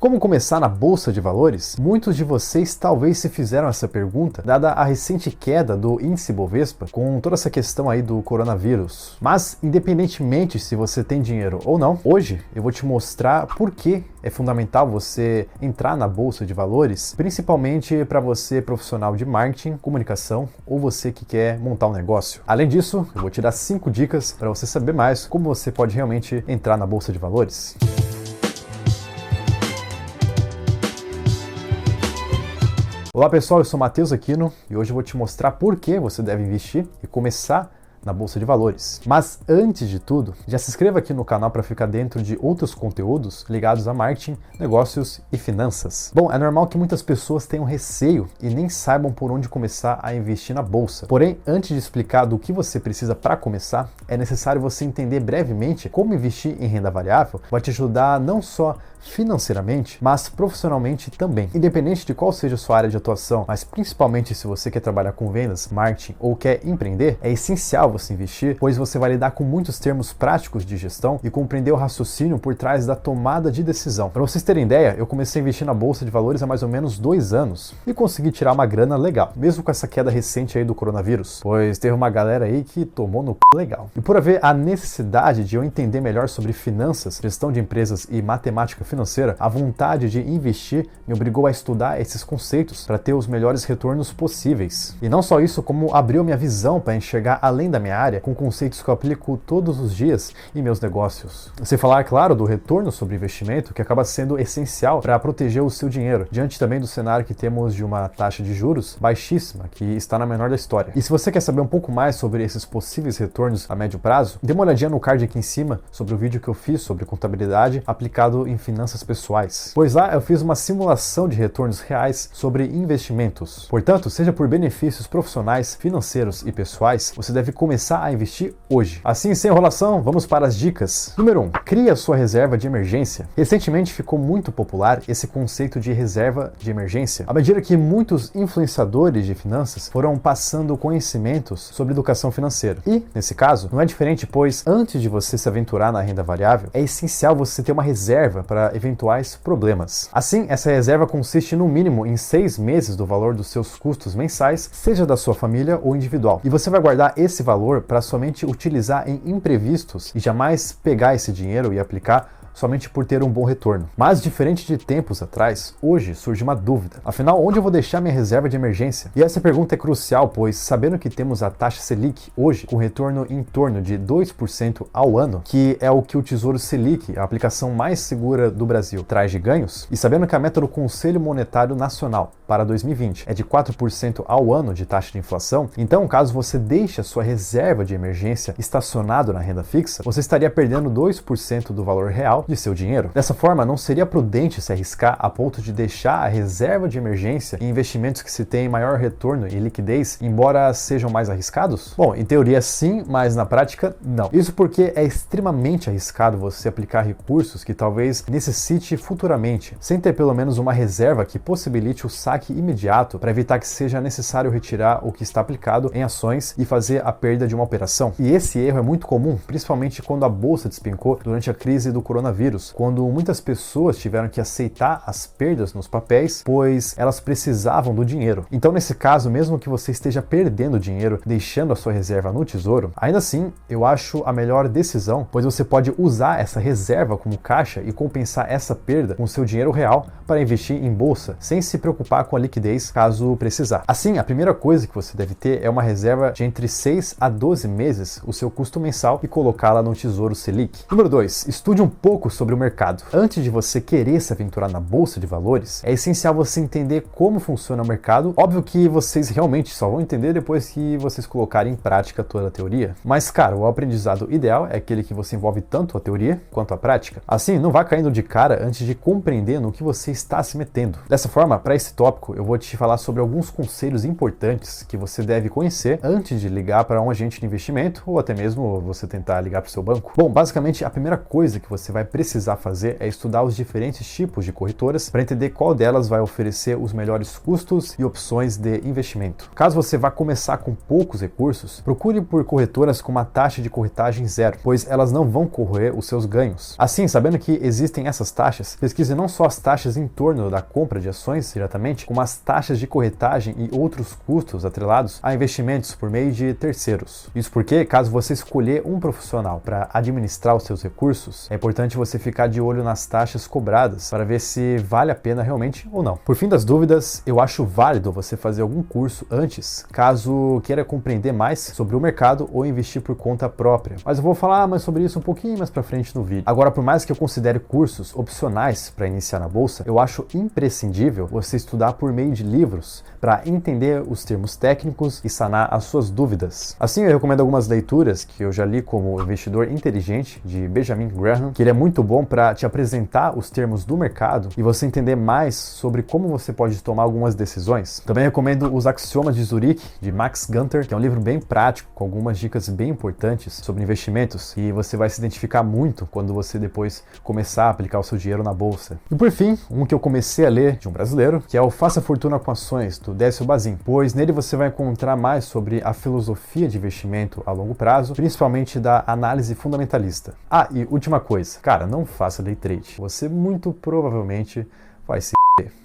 Como começar na Bolsa de Valores? Muitos de vocês talvez se fizeram essa pergunta, dada a recente queda do índice Bovespa, com toda essa questão aí do coronavírus. Mas, independentemente se você tem dinheiro ou não, hoje eu vou te mostrar por que é fundamental você entrar na Bolsa de Valores, principalmente para você profissional de marketing, comunicação ou você que quer montar um negócio. Além disso, eu vou te dar 5 dicas para você saber mais como você pode realmente entrar na Bolsa de Valores. Olá pessoal, eu sou Matheus Aquino e hoje eu vou te mostrar por que você deve investir e começar na Bolsa de Valores. Mas antes de tudo, já se inscreva aqui no canal para ficar dentro de outros conteúdos ligados a marketing, negócios e finanças. Bom, é normal que muitas pessoas tenham receio e nem saibam por onde começar a investir na Bolsa. Porém, antes de explicar do que você precisa para começar, é necessário você entender brevemente como investir em renda variável vai te ajudar não só financeiramente, mas profissionalmente também. Independente de qual seja a sua área de atuação, mas principalmente se você quer trabalhar com vendas, marketing ou quer empreender, é essencial você investir, pois você vai lidar com muitos termos práticos de gestão e compreender o raciocínio por trás da tomada de decisão. Para vocês terem ideia, eu comecei a investir na Bolsa de Valores há mais ou menos 2 anos e consegui tirar uma grana legal, mesmo com essa queda recente aí do coronavírus, pois teve uma galera aí que tomou no c... legal. E por haver a necessidade de eu entender melhor sobre finanças, gestão de empresas e matemática financeira, a vontade de investir me obrigou a estudar esses conceitos para ter os melhores retornos possíveis. E não só isso, como abriu minha visão para enxergar além da minha área com conceitos que eu aplico todos os dias em meus negócios. Sem falar, claro, do retorno sobre investimento, que acaba sendo essencial para proteger o seu dinheiro, diante também do cenário que temos de uma taxa de juros baixíssima, que está na menor da história. E se você quer saber um pouco mais sobre esses possíveis retornos a médio prazo, dê uma olhadinha no card aqui em cima sobre o vídeo que eu fiz sobre contabilidade aplicado em finanças pessoais. Pois lá eu fiz uma simulação de retornos reais sobre investimentos. Portanto, seja por benefícios profissionais, financeiros e pessoais, você deve começar a investir hoje. Assim, sem enrolação, vamos para as dicas. Número 1. Crie a sua reserva de emergência. Recentemente ficou muito popular esse conceito de reserva de emergência, à medida que muitos influenciadores de finanças foram passando conhecimentos sobre educação financeira. E, nesse caso, não é diferente, pois antes de você se aventurar na renda variável, é essencial você ter uma reserva para eventuais problemas. Assim, essa reserva consiste no mínimo em 6 meses do valor dos seus custos mensais, seja da sua família ou individual. E você vai guardar esse valor para somente utilizar em imprevistos e jamais pegar esse dinheiro e aplicar somente por ter um bom retorno. Mas, diferente de tempos atrás, hoje surge uma dúvida. Afinal, onde eu vou deixar minha reserva de emergência? E essa pergunta é crucial, pois sabendo que temos a taxa Selic hoje com retorno em torno de 2% ao ano, que é o que o Tesouro Selic, a aplicação mais segura do Brasil, traz de ganhos, e sabendo que a meta do Conselho Monetário Nacional para 2020 é de 4% ao ano de taxa de inflação, então caso você deixe a sua reserva de emergência estacionado na renda fixa, você estaria perdendo 2% do valor real de seu dinheiro. Dessa forma, não seria prudente se arriscar a ponto de deixar a reserva de emergência em investimentos que se têm maior retorno e liquidez, embora sejam mais arriscados? Bom, em teoria sim, mas na prática não. Isso porque é extremamente arriscado você aplicar recursos que talvez necessite futuramente, sem ter pelo menos uma reserva que possibilite o saque imediato para evitar que seja necessário retirar o que está aplicado em ações e fazer a perda de uma operação. E esse erro é muito comum, principalmente quando a bolsa despencou durante a crise do coronavírus, quando muitas pessoas tiveram que aceitar as perdas nos papéis, pois elas precisavam do dinheiro. Então, nesse caso, mesmo que você esteja perdendo dinheiro, deixando a sua reserva no tesouro, ainda assim, eu acho a melhor decisão, pois você pode usar essa reserva como caixa e compensar essa perda com seu dinheiro real para investir em bolsa, sem se preocupar com a liquidez caso precisar. Assim, a primeira coisa que você deve ter é uma reserva de entre 6 a 12 meses o seu custo mensal e colocá-la no Tesouro Selic. Número 2. Estude um pouco sobre o mercado. Antes de você querer se aventurar na Bolsa de Valores, é essencial você entender como funciona o mercado. Óbvio que vocês realmente só vão entender depois que vocês colocarem em prática toda a teoria. Mas, cara, o aprendizado ideal é aquele que você envolve tanto a teoria quanto a prática. Assim, não vá caindo de cara antes de compreender no que você está se metendo. Dessa forma, para esse tópico, eu vou te falar sobre alguns conselhos importantes que você deve conhecer antes de ligar para um agente de investimento ou até mesmo você tentar ligar para o seu banco. Bom, basicamente, a primeira coisa que você vai precisar fazer é estudar os diferentes tipos de corretoras para entender qual delas vai oferecer os melhores custos e opções de investimento. Caso você vá começar com poucos recursos, procure por corretoras com uma taxa de corretagem zero, pois elas não vão corroer os seus ganhos. Assim, sabendo que existem essas taxas, pesquise não só as taxas em torno da compra de ações diretamente, como as taxas de corretagem e outros custos atrelados a investimentos por meio de terceiros. Isso porque, caso você escolher um profissional para administrar os seus recursos, é importante você ficar de olho nas taxas cobradas para ver se vale a pena realmente ou não. Por fim das dúvidas, eu acho válido você fazer algum curso antes, caso queira compreender mais sobre o mercado ou investir por conta própria. Mas eu vou falar mais sobre isso um pouquinho mais para frente no vídeo. Agora, por mais que eu considere cursos opcionais para iniciar na bolsa, eu acho imprescindível você estudar por meio de livros para entender os termos técnicos e sanar as suas dúvidas. Assim, eu recomendo algumas leituras que eu já li, como O Investidor Inteligente, de Benjamin Graham, que ele é muito bom para te apresentar os termos do mercado e você entender mais sobre como você pode tomar algumas decisões. Também recomendo Os Axiomas de Zurique, de Max Gunter, que é um livro bem prático, com algumas dicas bem importantes sobre investimentos, e você vai se identificar muito quando você depois começar a aplicar o seu dinheiro na bolsa. E por fim, um que eu comecei a ler de um brasileiro, que é o Faça Fortuna com Ações, do Décio Bazin, pois nele você vai encontrar mais sobre a filosofia de investimento a longo prazo, principalmente da análise fundamentalista. Ah, e última coisa, cara, não faça day trade. Você muito provavelmente vai se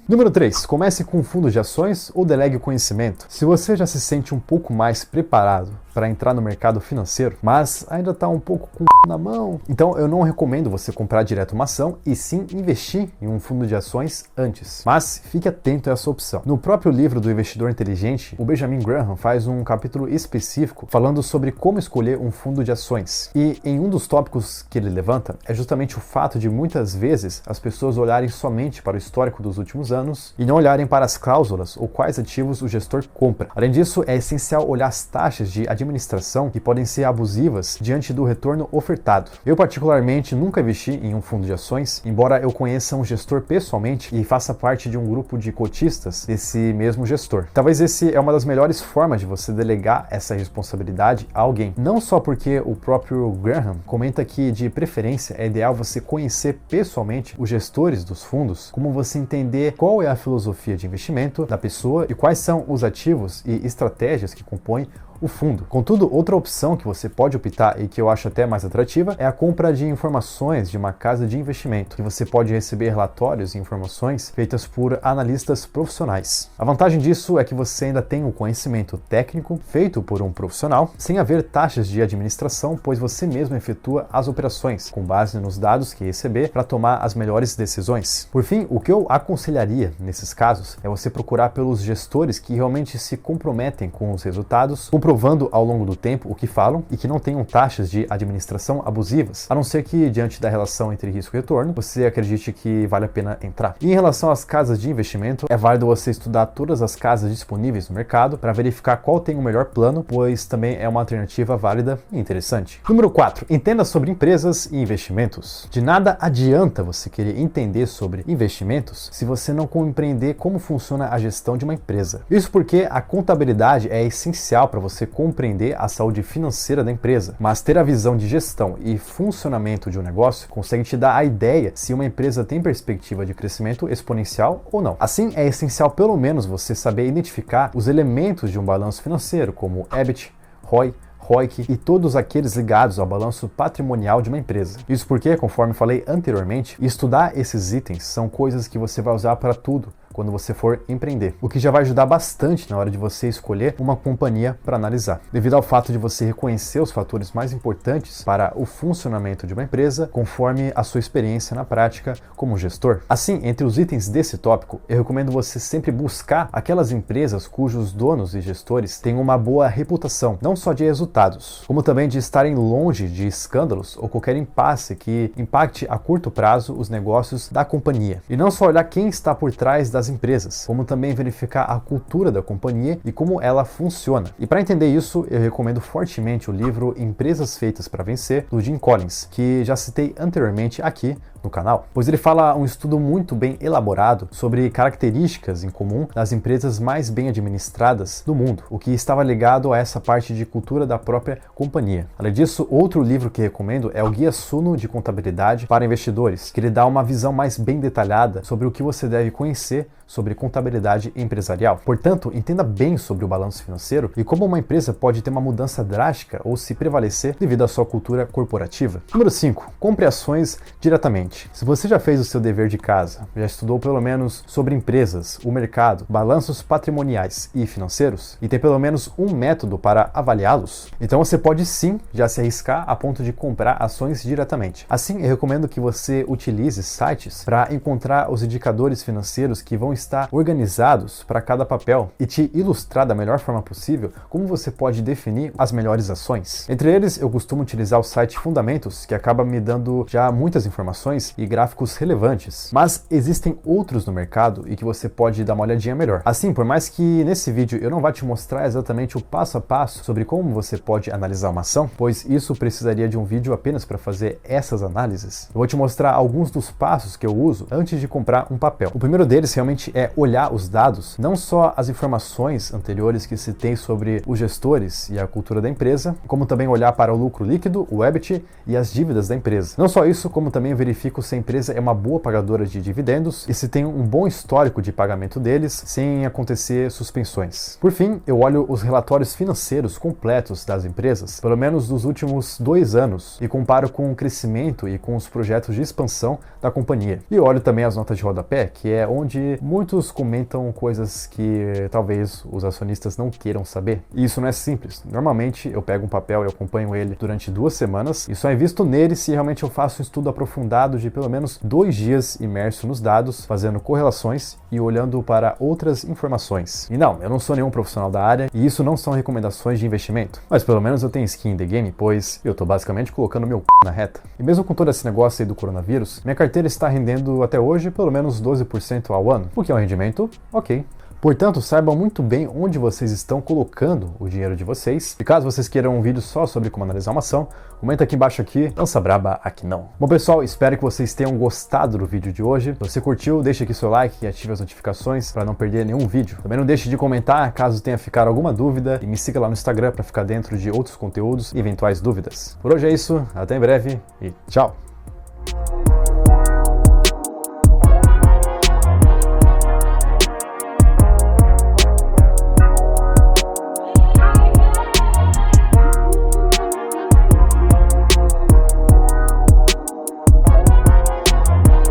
Número 3. Comece com fundos de ações ou delegue o conhecimento. Se você já se sente um pouco mais preparado para entrar no mercado financeiro, mas ainda está um pouco com na mão, então eu não recomendo você comprar direto uma ação e sim investir em um fundo de ações antes. Mas fique atento a essa opção. No próprio livro do Investidor Inteligente, o Benjamin Graham faz um capítulo específico falando sobre como escolher um fundo de ações. E em um dos tópicos que ele levanta é justamente o fato de muitas vezes as pessoas olharem somente para o histórico dos últimos anos e não olharem para as cláusulas ou quais ativos o gestor compra. Além disso, é essencial olhar as taxas de administração que podem ser abusivas diante do retorno ofertado. Eu particularmente nunca investi em um fundo de ações, embora eu conheça um gestor pessoalmente e faça parte de um grupo de cotistas desse mesmo gestor. Talvez esse é uma das melhores formas de você delegar essa responsabilidade a alguém. Não só porque o próprio Graham comenta que de preferência é ideal você conhecer pessoalmente os gestores dos fundos, como você entender qual é a filosofia de investimento da pessoa e quais são os ativos e estratégias que compõem o fundo. Contudo, outra opção que você pode optar e que eu acho até mais atrativa é a compra de informações de uma casa de investimento, que você pode receber relatórios e informações feitas por analistas profissionais. A vantagem disso é que você ainda tem o conhecimento técnico feito por um profissional, sem haver taxas de administração, pois você mesmo efetua as operações com base nos dados que receber para tomar as melhores decisões. Por fim, o que eu aconselharia nesses casos é você procurar pelos gestores que realmente se comprometem com os resultados, comprovando ao longo do tempo o que falam e que não tenham taxas de administração abusivas, a não ser que, diante da relação entre risco e retorno, você acredite que vale a pena entrar. E em relação às casas de investimento, é válido você estudar todas as casas disponíveis no mercado para verificar qual tem o melhor plano, pois também é uma alternativa válida e interessante. Número 4. Entenda sobre empresas e investimentos. De nada adianta você querer entender sobre investimentos se você não compreender como funciona a gestão de uma empresa. Isso porque a contabilidade é essencial para você compreender a saúde financeira da empresa, mas ter a visão de gestão e funcionamento de um negócio consegue te dar a ideia se uma empresa tem perspectiva de crescimento exponencial ou não. Assim, é essencial pelo menos você saber identificar os elementos de um balanço financeiro, como EBIT, ROI, ROIC e todos aqueles ligados ao balanço patrimonial de uma empresa. Isso porque, conforme falei anteriormente, estudar esses itens são coisas que você vai usar para tudo quando você for empreender, o que já vai ajudar bastante na hora de você escolher uma companhia para analisar, devido ao fato de você reconhecer os fatores mais importantes para o funcionamento de uma empresa conforme a sua experiência na prática como gestor. Assim, entre os itens desse tópico, eu recomendo você sempre buscar aquelas empresas cujos donos e gestores têm uma boa reputação, não só de resultados, como também de estarem longe de escândalos ou qualquer impasse que impacte a curto prazo os negócios da companhia. E não só olhar quem está por trás das empresas, como também verificar a cultura da companhia e como ela funciona. E para entender isso, eu recomendo fortemente o livro Empresas Feitas para Vencer, do Jim Collins, que já citei anteriormente aqui no canal, pois ele fala um estudo muito bem elaborado sobre características em comum das empresas mais bem administradas do mundo, o que estava ligado a essa parte de cultura da própria companhia. Além disso, outro livro que recomendo é o Guia Suno de Contabilidade para Investidores, que ele dá uma visão mais bem detalhada sobre o que você deve conhecer sobre contabilidade empresarial. Portanto, entenda bem sobre o balanço financeiro e como uma empresa pode ter uma mudança drástica ou se prevalecer devido à sua cultura corporativa. Número 5. Compre ações diretamente. Se você já fez o seu dever de casa, já estudou pelo menos sobre empresas, o mercado, balanços patrimoniais e financeiros, e tem pelo menos um método para avaliá-los, então você pode sim já se arriscar a ponto de comprar ações diretamente. Assim, eu recomendo que você utilize sites para encontrar os indicadores financeiros que vão estar organizados para cada papel e te ilustrar da melhor forma possível como você pode definir as melhores ações. Entre eles, eu costumo utilizar o site Fundamentos, que acaba me dando já muitas informações e gráficos relevantes, mas existem outros no mercado e que você pode dar uma olhadinha melhor. Assim, por mais que nesse vídeo eu não vá te mostrar exatamente o passo a passo sobre como você pode analisar uma ação, pois isso precisaria de um vídeo apenas para fazer essas análises, eu vou te mostrar alguns dos passos que eu uso antes de comprar um papel. O primeiro deles realmente é olhar os dados, não só as informações anteriores que se tem sobre os gestores e a cultura da empresa, como também olhar para o lucro líquido, o EBIT e as dívidas da empresa. Não só isso, como também verifico se a empresa é uma boa pagadora de dividendos e se tem um bom histórico de pagamento deles sem acontecer suspensões. Por fim, eu olho os relatórios financeiros completos das empresas, pelo menos dos últimos 2 anos, e comparo com o crescimento e com os projetos de expansão da companhia. E olho também as notas de rodapé, que é onde muitos comentam coisas que talvez os acionistas não queiram saber. E isso não é simples. Normalmente eu pego um papel e acompanho ele durante 2 semanas e só invisto nele se realmente eu faço um estudo aprofundado de pelo menos 2 dias imerso nos dados, fazendo correlações e olhando para outras informações. E não, eu não sou nenhum profissional da área e isso não são recomendações de investimento. Mas pelo menos eu tenho skin in the game, pois eu tô basicamente colocando meu na reta. E mesmo com todo esse negócio aí do coronavírus, minha carteira está rendendo até hoje pelo menos 12% ao ano, o que é um rendimento ok. Portanto, saibam muito bem onde vocês estão colocando o dinheiro de vocês. E caso vocês queiram um vídeo só sobre como analisar uma ação, comenta aqui embaixo aqui, lança braba aqui não. Bom pessoal, espero que vocês tenham gostado do vídeo de hoje. Se você curtiu, deixa aqui seu like e ative as notificações para não perder nenhum vídeo. Também não deixe de comentar caso tenha ficado alguma dúvida e me siga lá no Instagram para ficar dentro de outros conteúdos e eventuais dúvidas. Por hoje é isso, até em breve e tchau!